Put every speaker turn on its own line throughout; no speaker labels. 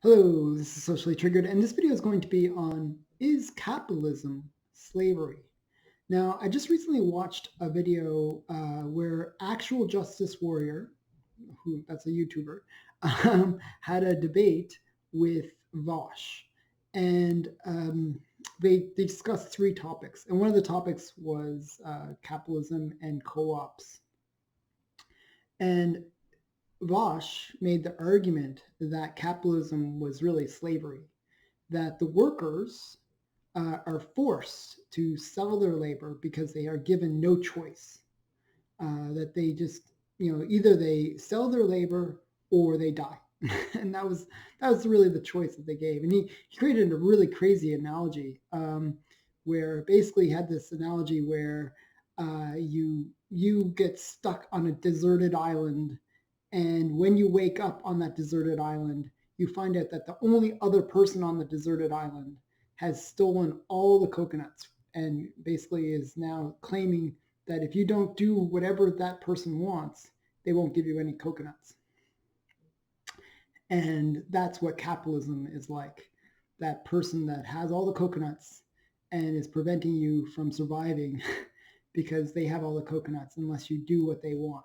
Hello, this is Socially Triggered, and this video is going to be on is capitalism slavery? Now, I just recently watched a video where Actual Justice Warrior, who that's a YouTuber, had a debate with Vosh, and they discussed three topics, and one of the topics was capitalism and co-ops. And Vosh made the argument that capitalism was really slavery, that the workers are forced to sell their labor because they are given no choice, that they just, either they sell their labor or they die. And that was really the choice that they gave. And he created a really crazy analogy where basically he had this analogy where you get stuck on a deserted island, and when you wake up on that deserted island, you find out that the only other person on the deserted island has stolen all the coconuts and basically is now claiming that if you don't do whatever that person wants, they won't give you any coconuts. And that's what capitalism is like. That person that has all the coconuts and is preventing you from surviving because they have all the coconuts unless you do what they want.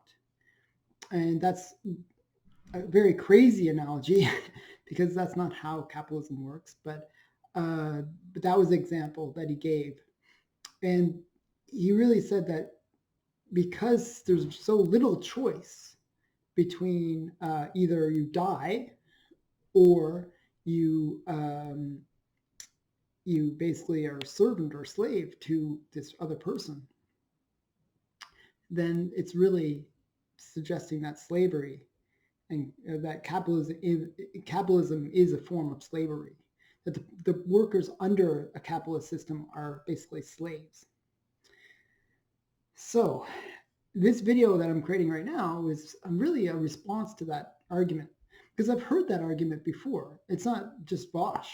And that's a very crazy analogy because that's not how capitalism works. But that was the example that he gave. And he really said that because there's so little choice between either you die or you basically are a servant or slave to this other person, then it's really suggesting that slavery and that capitalism is a form of slavery, that the workers under a capitalist system are basically slaves. So this video that I'm creating right now is really a response to that argument, because I've heard that argument before. It's not just Bosch.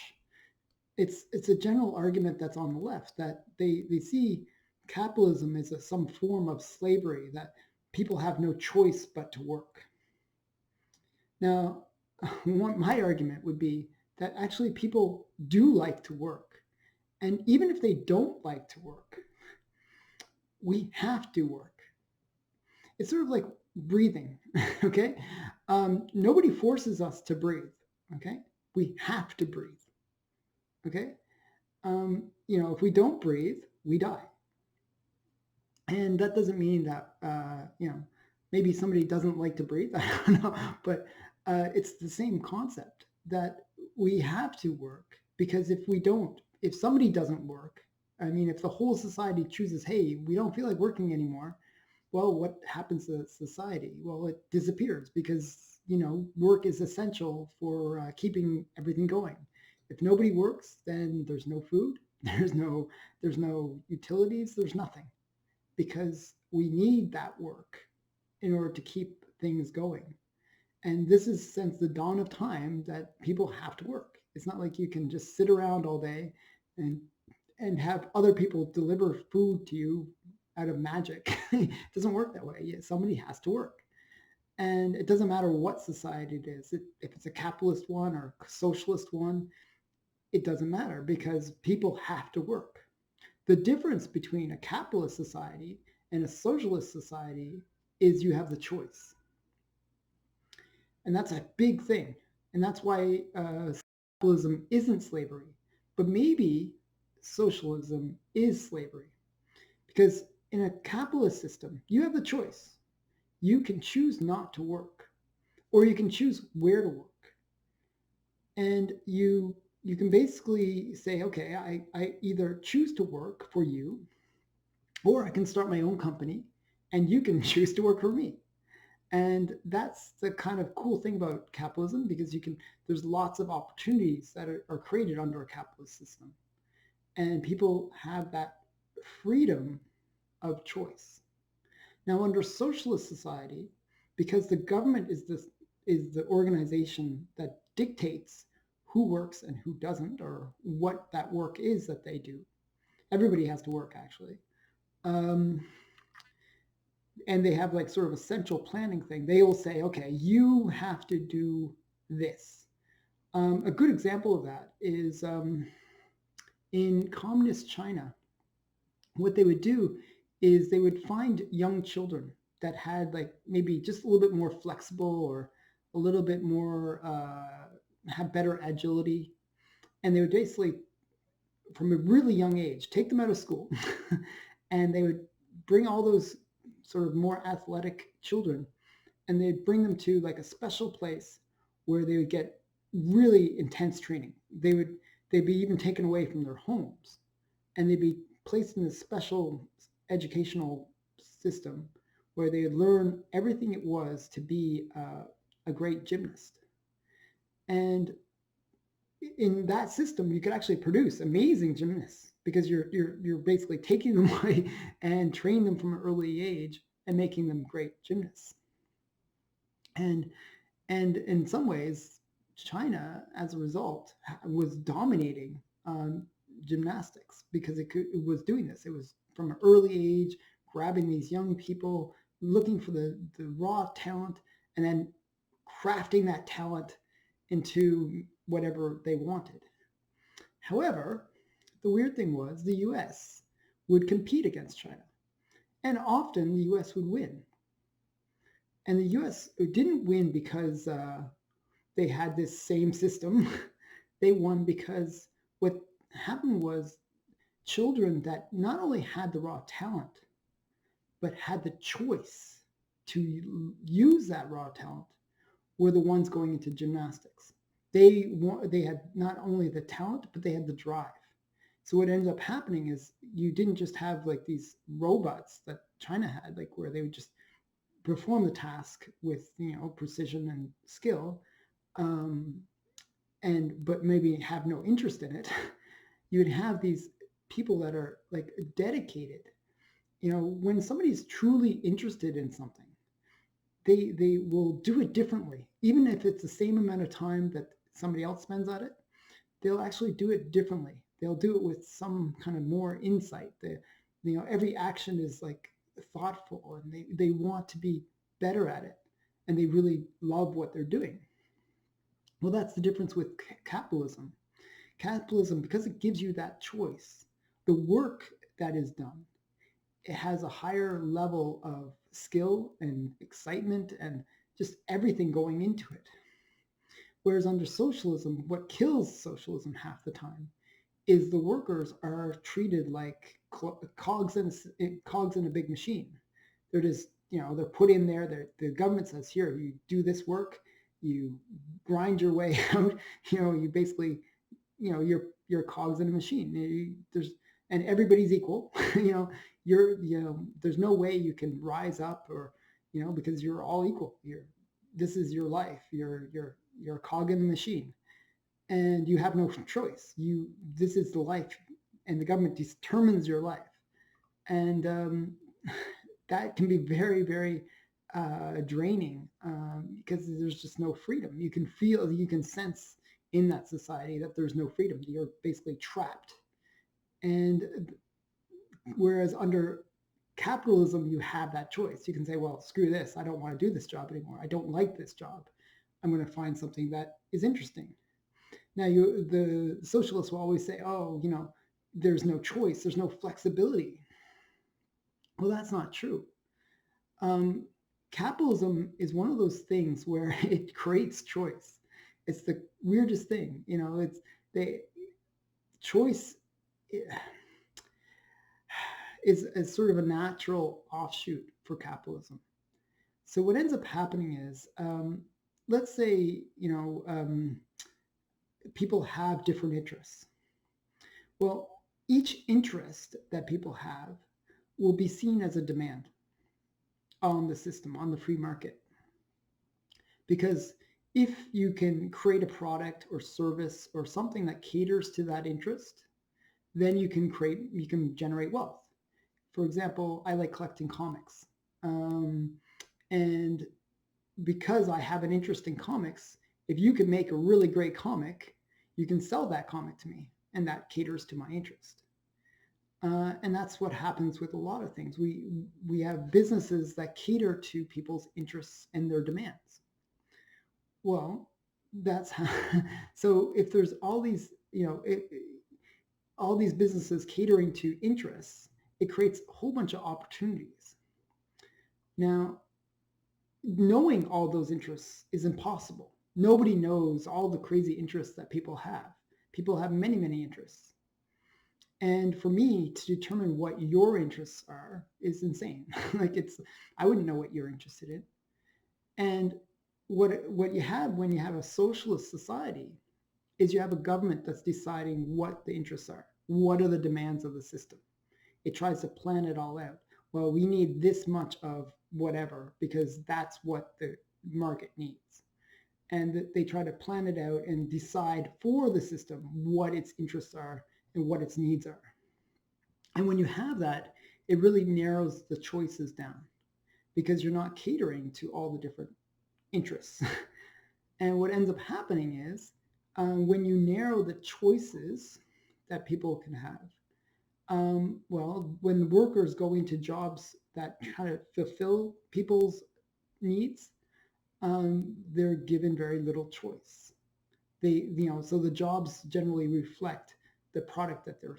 It's a general argument that's on the left, that they see capitalism as some form of slavery, that people have no choice but to work. Now, my argument would be that actually people do like to work. And even if they don't like to work, we have to work. It's sort of like breathing, okay? Nobody forces us to breathe, okay? We have to breathe, okay? If we don't breathe, we die. And that doesn't mean that, maybe somebody doesn't like to breathe, I don't know, but it's the same concept, that we have to work, because if somebody doesn't work, if the whole society chooses, hey, we don't feel like working anymore, well, what happens to society? Well, it disappears, because, work is essential for keeping everything going. If nobody works, then there's no food, there's no utilities, there's nothing, because we need that work in order to keep things going. And this is since the dawn of time that people have to work. It's not like you can just sit around all day and have other people deliver food to you out of magic. It doesn't work that way. Somebody has to work. And it doesn't matter what society it is. If it's a capitalist one or a socialist one, it doesn't matter, because people have to work. The difference between a capitalist society and a socialist society is you have the choice. And that's a big thing. And that's why capitalism isn't slavery. But maybe socialism is slavery. Because in a capitalist system, you have the choice. You can choose not to work, or you can choose where to work. And you can basically say, okay, I either choose to work for you, or I can start my own company and you can choose to work for me. And that's the kind of cool thing about capitalism, because there's lots of opportunities that are created under a capitalist system. And people have that freedom of choice. Now, under socialist society, because the government is the organization that dictates who works and who doesn't, or what that work is that they do. Everybody has to work, actually. And they have like sort of a central planning thing. They will say, okay, you have to do this. A good example of that is in communist China. What they would do is they would find young children that had like maybe just a little bit more flexible or a little bit more have better agility, and they would basically from a really young age take them out of school and they would bring all those sort of more athletic children and they'd bring them to like a special place where they would get really intense training. They'd be even taken away from their homes and they'd be placed in this special educational system where they would learn everything it was to be a great gymnast. And in that system, you could actually produce amazing gymnasts because you're basically taking them away and training them from an early age and making them great gymnasts. And in some ways, China, as a result, was dominating gymnastics because it was doing this. It was from an early age grabbing these young people, looking for the raw talent, and then crafting that talent into whatever they wanted. However, the weird thing was the US would compete against China, and often the US would win. And the US didn't win because they had this same system. They won because what happened was children that not only had the raw talent, but had the choice to use that raw talent were the ones going into gymnastics. They had not only the talent, but they had the drive. So what ends up happening is you didn't just have like these robots that China had, like where they would just perform the task with precision and skill, um, and but maybe have no interest in it. You would have these people that are like dedicated. When somebody's truly interested in something, they will do it differently, even if it's the same amount of time that somebody else spends at it. They'll actually do it differently. They'll do it with some kind of more insight. Every action is like thoughtful, and they want to be better at it, and they really love what they're doing. Well, that's the difference with capitalism. Capitalism, because it gives you that choice, the work that is done, it has a higher level of skill and excitement and just everything going into it. Whereas under socialism, what kills socialism half the time is the workers are treated like cogs in a big machine. They're just, they're put in there. The government says, here, you do this work, you grind your way out. You basically, you're cogs in a machine. And everybody's equal. There's no way you can rise up or, because you're all equal. This is your life. You're a cog in the machine, and you have no choice. This is the life, and the government determines your life, and that can be very, very draining because there's just no freedom. You can sense in that society that there's no freedom. You're basically trapped. And whereas under capitalism, you have that choice. You can say, well, screw this. I don't want to do this job anymore. I don't like this job. I'm going to find something that is interesting. Now, the socialists will always say, oh, there's no choice. There's no flexibility. Well, that's not true. Capitalism is one of those things where it creates choice. It's the weirdest thing. It's the choice is sort of a natural offshoot for capitalism. So what ends up happening is, let's say, people have different interests. Well, each interest that people have will be seen as a demand on the system, on the free market. Because if you can create a product or service or something that caters to that interest, then you can generate wealth. For example, I like collecting comics. And because I have an interest in comics, if you can make a really great comic, you can sell that comic to me, and that caters to my interest. And that's what happens with a lot of things. We have businesses that cater to people's interests and their demands. Well, that's how, so if there's all these, all these businesses catering to interests, it creates a whole bunch of opportunities. Now, knowing all those interests is impossible. Nobody knows all the crazy interests that people have. People have many, many interests. And for me to determine what your interests are is insane. Like I wouldn't know what you're interested in. And what you have when you have a socialist society is you have a government that's deciding what the interests are. What are the demands of the system? It tries to plan it all out. Well, we need this much of whatever because that's what the market needs. And they try to plan it out and decide for the system what its interests are and what its needs are. And when you have that, it really narrows the choices down because you're not catering to all the different interests. And what ends up happening is when you narrow the choices that people can have, well, when workers go into jobs that try to fulfill people's needs, they're given very little choice. So the jobs generally reflect the product that they're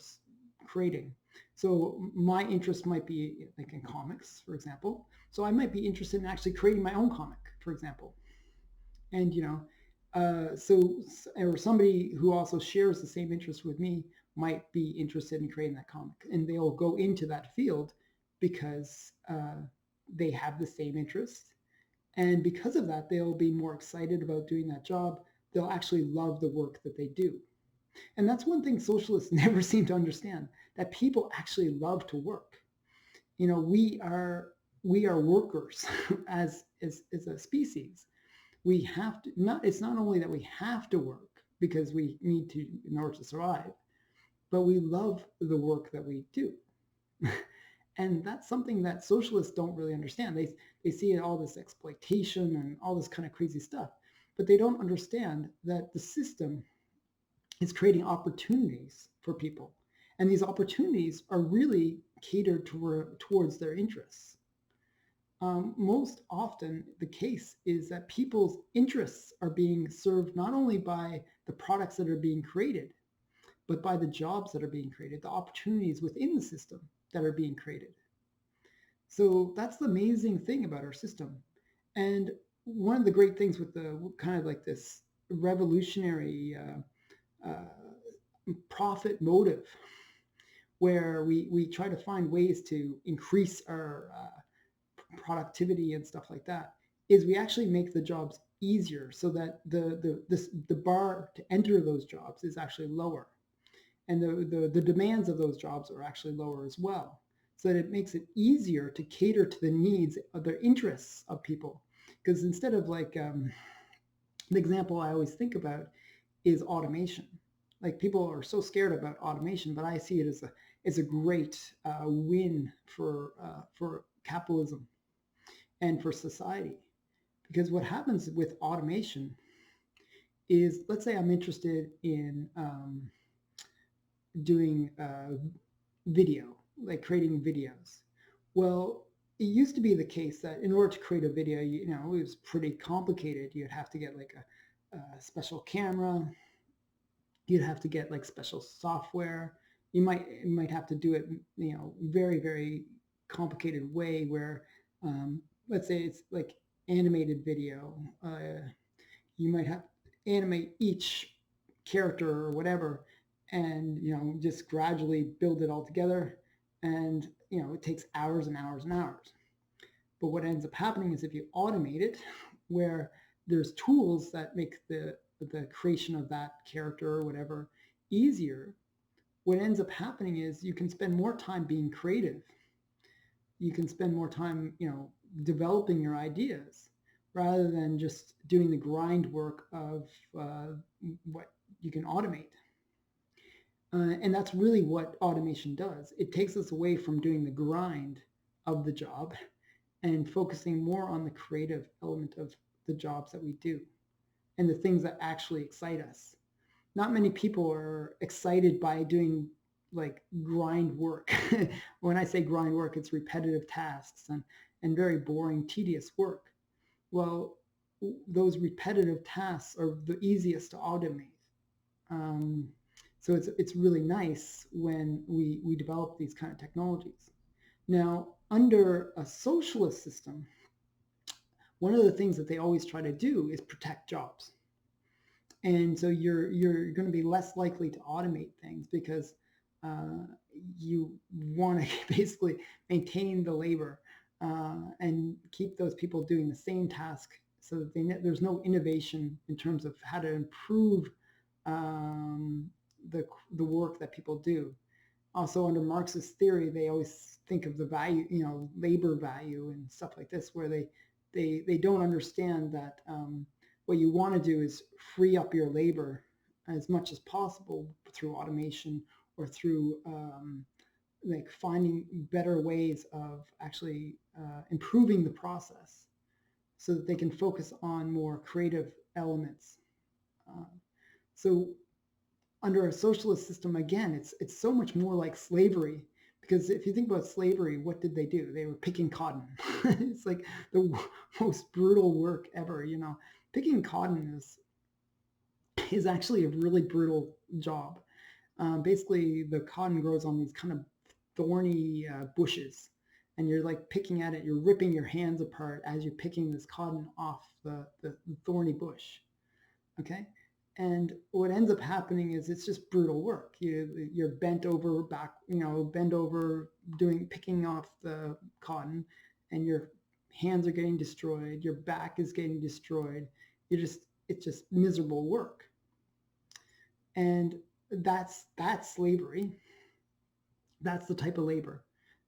creating. So my interest might be like in comics, for example. So I might be interested in actually creating my own comic, for example. And or somebody who also shares the same interest with me might be interested in creating that comic, and they'll go into that field because they have the same interest, and because of that, they'll be more excited about doing that job. They'll actually love the work that they do. And that's one thing socialists never seem to understand, that people actually love to work. We are workers as a species. We have to not It's not only that we have to work because we need to in order to survive, but we love the work that we do. And that's something that socialists don't really understand. They see all this exploitation and all this kind of crazy stuff, but they don't understand that the system is creating opportunities for people, and these opportunities are really catered towards their interests. Most often the case is that people's interests are being served not only by the products that are being created, but by the jobs that are being created, the opportunities within the system that are being created. So that's the amazing thing about our system. And one of the great things with the kind of like this revolutionary profit motive, where we try to find ways to increase our productivity and stuff like that, is we actually make the jobs easier so that the bar to enter those jobs is actually lower, and the demands of those jobs are actually lower as well, so that it makes it easier to cater to the needs of the interests of people. Because instead of like the example I always think about is automation. Like people are so scared about automation, but I see it as a great win for capitalism and for society. Because what happens with automation is, let's say I'm interested in doing video, like creating videos. Well, it used to be the case that in order to create a video, it was pretty complicated. You'd have to get like a special camera. You'd have to get like special software. You might have to do it, very, very complicated way where, let's say it's like animated video. You might have to animate each character or whatever, and just gradually build it all together. And it takes hours and hours and hours. But what ends up happening is if you automate it, where there's tools that make the creation of that character or whatever easier, what ends up happening is you can spend more time being creative. You can spend more time, developing your ideas rather than just doing the grind work of what you can automate. And that's really what automation does. It takes us away from doing the grind of the job and focusing more on the creative element of the jobs that we do and the things that actually excite us. Not many people are excited by doing like grind work. When I say grind work, it's repetitive tasks and very boring, tedious work. Well, those repetitive tasks are the easiest to automate. Um, so it's really nice when we develop these kind of technologies. Now, under a socialist system, one of the things that they always try to do is protect jobs. And so you're going to be less likely to automate things because uh, you want to basically maintain the labor and keep those people doing the same task so that there's no innovation in terms of how to improve um, the work that people do. Also, under Marxist theory, they always think of the value, labor value and stuff like this, where they don't understand that what you want to do is free up your labor as much as possible through automation or through like finding better ways of actually improving the process so that they can focus on more creative elements. Uh, so under a socialist system, again, it's so much more like slavery. Because if you think about slavery, what did they do? They were picking cotton. It's like the most brutal work ever. Picking cotton is actually a really brutal job. Basically, the cotton grows on these kind of thorny bushes, and you're like picking at it. You're ripping your hands apart as you're picking this cotton off the thorny bush. Okay. And what ends up happening is it's just brutal work. You're bent over back, bent over picking off the cotton, and your hands are getting destroyed. Your back is getting destroyed. It's just miserable work. And that's slavery. That's the type of labor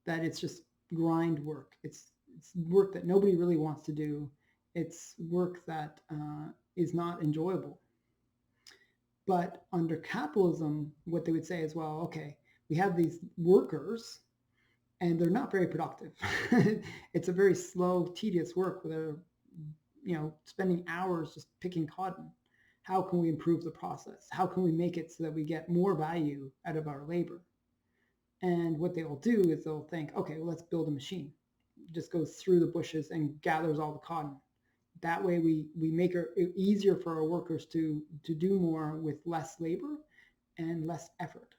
that it's just grind work. It's work that nobody really wants to do. It's work that is not enjoyable. But under capitalism, what they would say is, well, okay, we have these workers and they're not very productive. It's a very slow, tedious work where they're, spending hours just picking cotton. How can we improve the process? How can we make it so that we get more value out of our labor? And what they'll do is they'll think, okay, well, let's build a machine. It just goes through the bushes and gathers all the cotton. That way we make it easier for our workers to do more with less labor and less effort.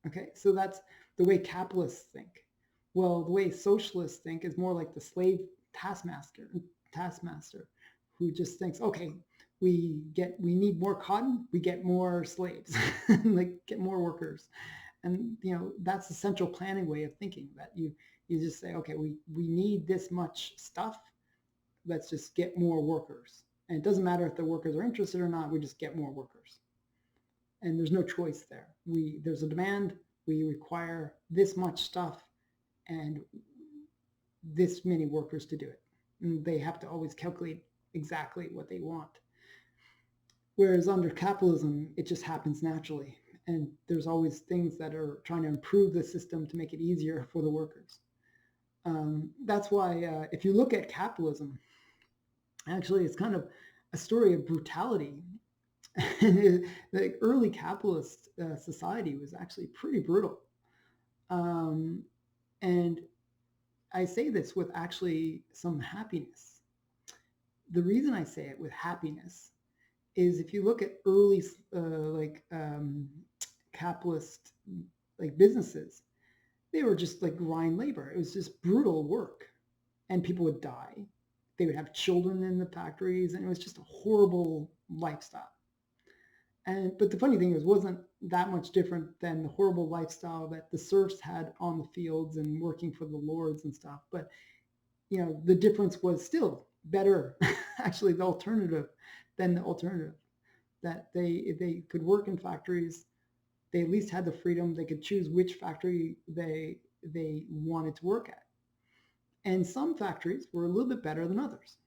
Okay, so that's the way capitalists think. Well, the way socialists think is more like the slave taskmaster who just thinks, okay, we need more cotton, we get more slaves, like get more workers. And that's the central planning way of thinking, that you just say, okay, we need this much stuff, let's just get more workers. And it doesn't matter if the workers are interested or not, we just get more workers. And there's no choice there. There's a demand, we require this much stuff and this many workers to do it. And they have to always calculate exactly what they want. Whereas under capitalism, it just happens naturally. And there's always things that are trying to improve the system to make it easier for the workers. That's why if you look at capitalism, actually it's kind of a story of brutality. The early capitalist society was actually pretty brutal. And I say this with actually some happiness. The reason I say it with happiness is if you look at early capitalist like businesses, they were just like grind labor. It was just brutal work, and people would die. They would have children in the factories, and it was just a horrible lifestyle. But the funny thing is, it wasn't that much different than the horrible lifestyle that the serfs had on the fields and working for the lords and stuff. But the difference was still better, actually, the alternative than the alternative. That they could work in factories. They at least had the freedom. They could choose which factory they wanted to work at. And some factories were a little bit better than others.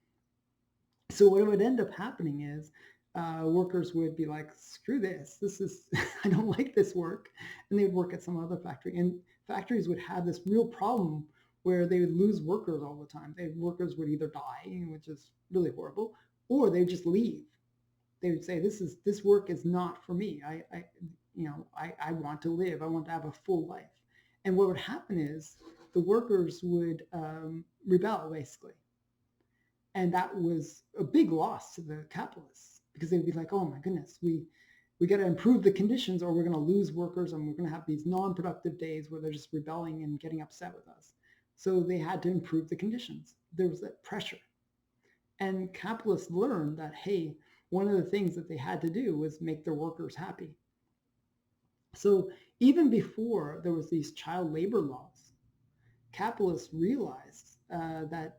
So what would end up happening is workers would be like, screw this. This is, I don't like this work. And they would work at some other factory. And factories would have this real problem where they would lose workers all the time. Workers would either die, which is really horrible, or they would just leave. They would say, this work is not for me. I want to live. I want to have a full life. And what would happen is the workers would rebel, basically. And that was a big loss to the capitalists because they'd be like, oh my goodness, we got to improve the conditions or we're going to lose workers and we're going to have these non-productive days where they're just rebelling and getting upset with us. So they had to improve the conditions. There was that pressure. And capitalists learned that, hey, one of the things that they had to do was make their workers happy. So even before there was these child labor laws, capitalists realized that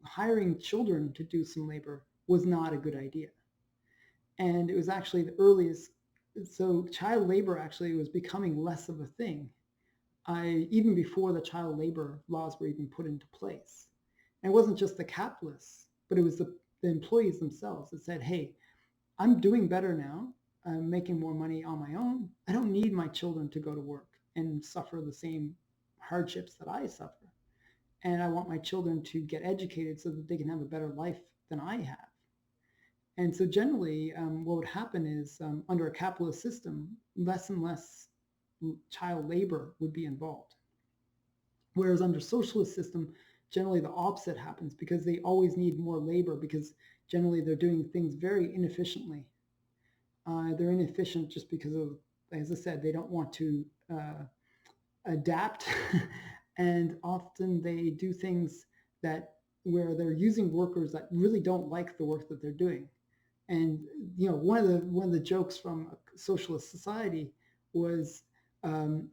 hiring children to do some labor was not a good idea. And it was actually the earliest, so child labor actually was becoming less of a thing even before the child labor laws were even put into place. And it wasn't just the capitalists, but it was the employees themselves that said, hey, I'm doing better now. I'm making more money on my own. I don't need my children to go to work and suffer the same hardships that I suffer. And I want my children to get educated so that they can have a better life than I have. And so generally, what would happen is under a capitalist system, less and less child labor would be involved. Whereas under socialist system, generally the opposite happens because they always need more labor because generally they're doing things very inefficiently. They're inefficient just because of, as I said, they don't want to adapt and often they do things that where they're using workers that really don't like the work that they're doing. And one of the jokes from a socialist society was, you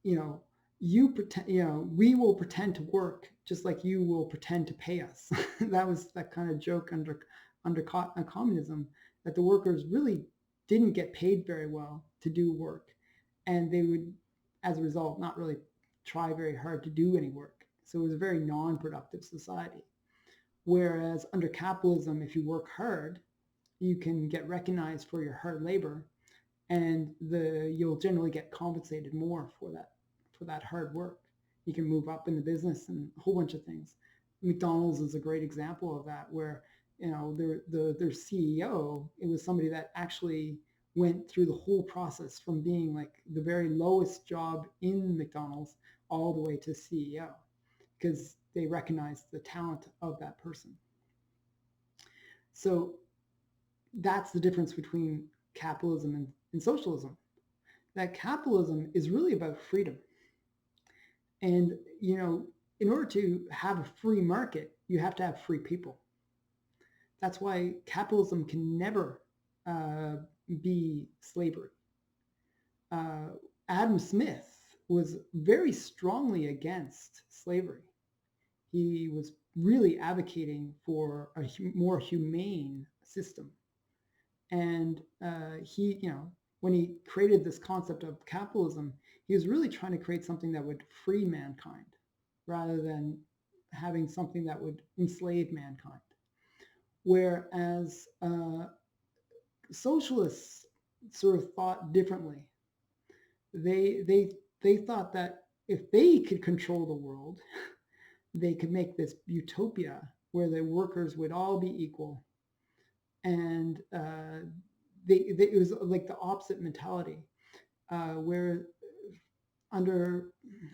know, you pretend, we will pretend to work just like you will pretend to pay us. That was that kind of joke under communism, that the workers really didn't get paid very well to do work, and they would, as a result, not really try very hard to do any work. So it was a very non-productive society. Whereas under capitalism, if you work hard, you can get recognized for your hard labor, and you'll generally get compensated more for that hard work. You can move up in the business and a whole bunch of things. McDonald's is a great example of that, where their CEO, it was somebody that actually went through the whole process from being like the very lowest job in McDonald's all the way to CEO, because they recognized the talent of that person. So that's the difference between capitalism and socialism. That capitalism is really about freedom. And, in order to have a free market, you have to have free people. That's why capitalism can never be slavery. Adam Smith was very strongly against slavery. He was really advocating for a more humane system. And when he created this concept of capitalism, he was really trying to create something that would free mankind rather than having something that would enslave mankind. Whereas socialists sort of thought differently. They thought that if they could control the world, they could make this utopia where the workers would all be equal, and it was like the opposite mentality, where under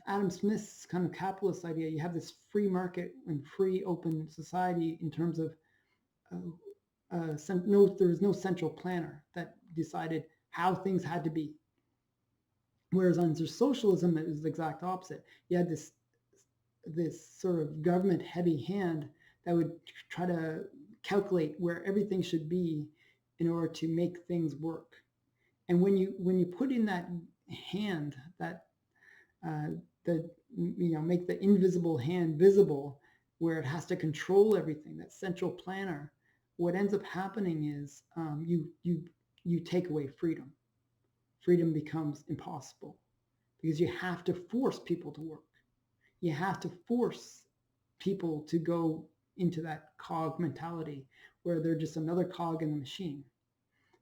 Adam Smith's kind of capitalist idea, you have this free market and free open society in terms of there was no central planner that decided how things had to be. Whereas under socialism, it was the exact opposite. You had this sort of government heavy hand that would try to calculate where everything should be in order to make things work. And when you put in that hand, that make the invisible hand visible, where it has to control everything, that central planner, what ends up happening is you take away freedom. Freedom becomes impossible because you have to force people to work. You have to force people to go into that cog mentality where they're just another cog in the machine.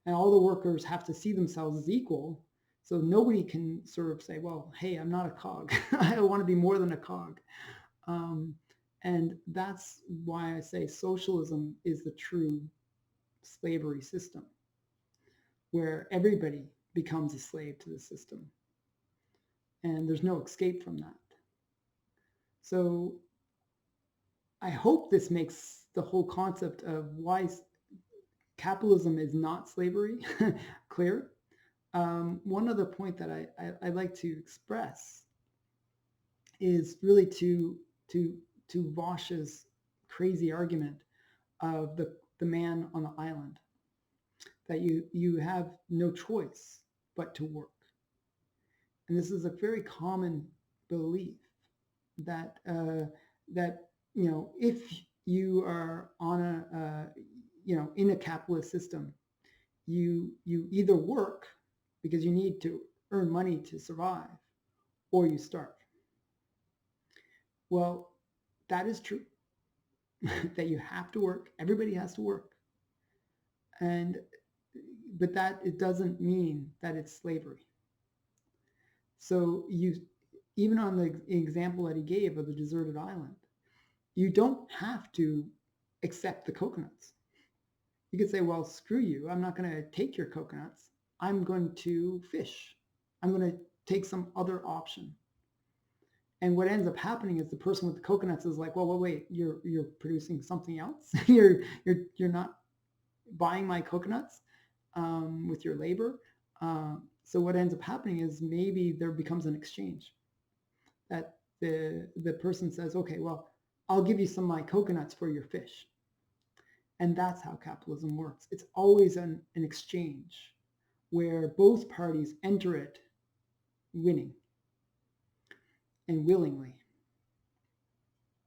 And all the workers have to see themselves as equal. So nobody can sort of say, well, hey, I'm not a cog. I want to be more than a cog. And that's why I say socialism is the true slavery system, where everybody becomes a slave to the system. And there's no escape from that. So I hope this makes the whole concept of why capitalism is not slavery clear. One other point that I like to express is really to Vosh's crazy argument of the man on the island, that you have no choice but to work. And this is a very common belief that that if you are on in a capitalist system, you either work because you need to earn money to survive, or you starve. Well, that is true. That you have to work. Everybody has to work. And but that it doesn't mean that it's slavery. So even on the example that he gave of the deserted island, you don't have to accept the coconuts. You could say, well, screw you. I'm not going to take your coconuts. I'm going to fish. I'm going to take some other option. And what ends up happening is the person with the coconuts is like, well, wait, you're producing something else. you're not buying my coconuts with your labor. So what ends up happening is maybe there becomes an exchange, that the person says, okay, well, I'll give you some of my coconuts for your fish. And that's how capitalism works. It's always an exchange where both parties enter it winning and willingly.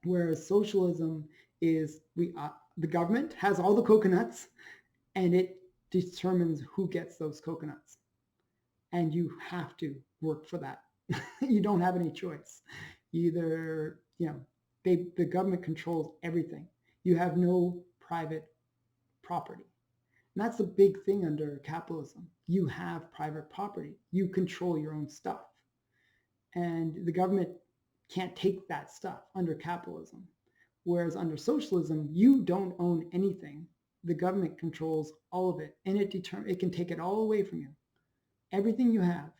Whereas socialism is the government has all the coconuts and it determines who gets those coconuts. And you have to work for that. You don't have any choice. Either, the government controls everything. You have no private property. And that's the big thing under capitalism. You have private property. You control your own stuff. And the government can't take that stuff under capitalism. Whereas under socialism, you don't own anything. The government controls all of it, and it can take it all away from you, everything you have.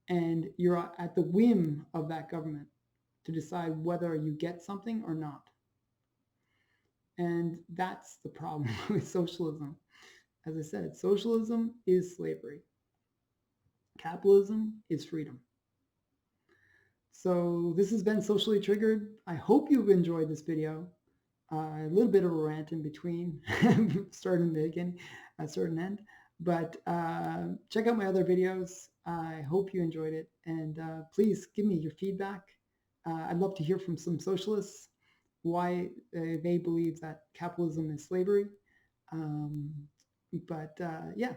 And you're at the whim of that government to decide whether you get something or not. And that's the problem with socialism. As I said, socialism is slavery. Capitalism is freedom. So this has been Socially Triggered. I hope you've enjoyed this video. A little bit of a rant in between, start and beginning, start and end. But check out my other videos. I hope you enjoyed it. And please give me your feedback. I'd love to hear from some socialists why they believe that capitalism is slavery. Yeah,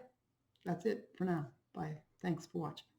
that's it for now. Bye. Thanks for watching.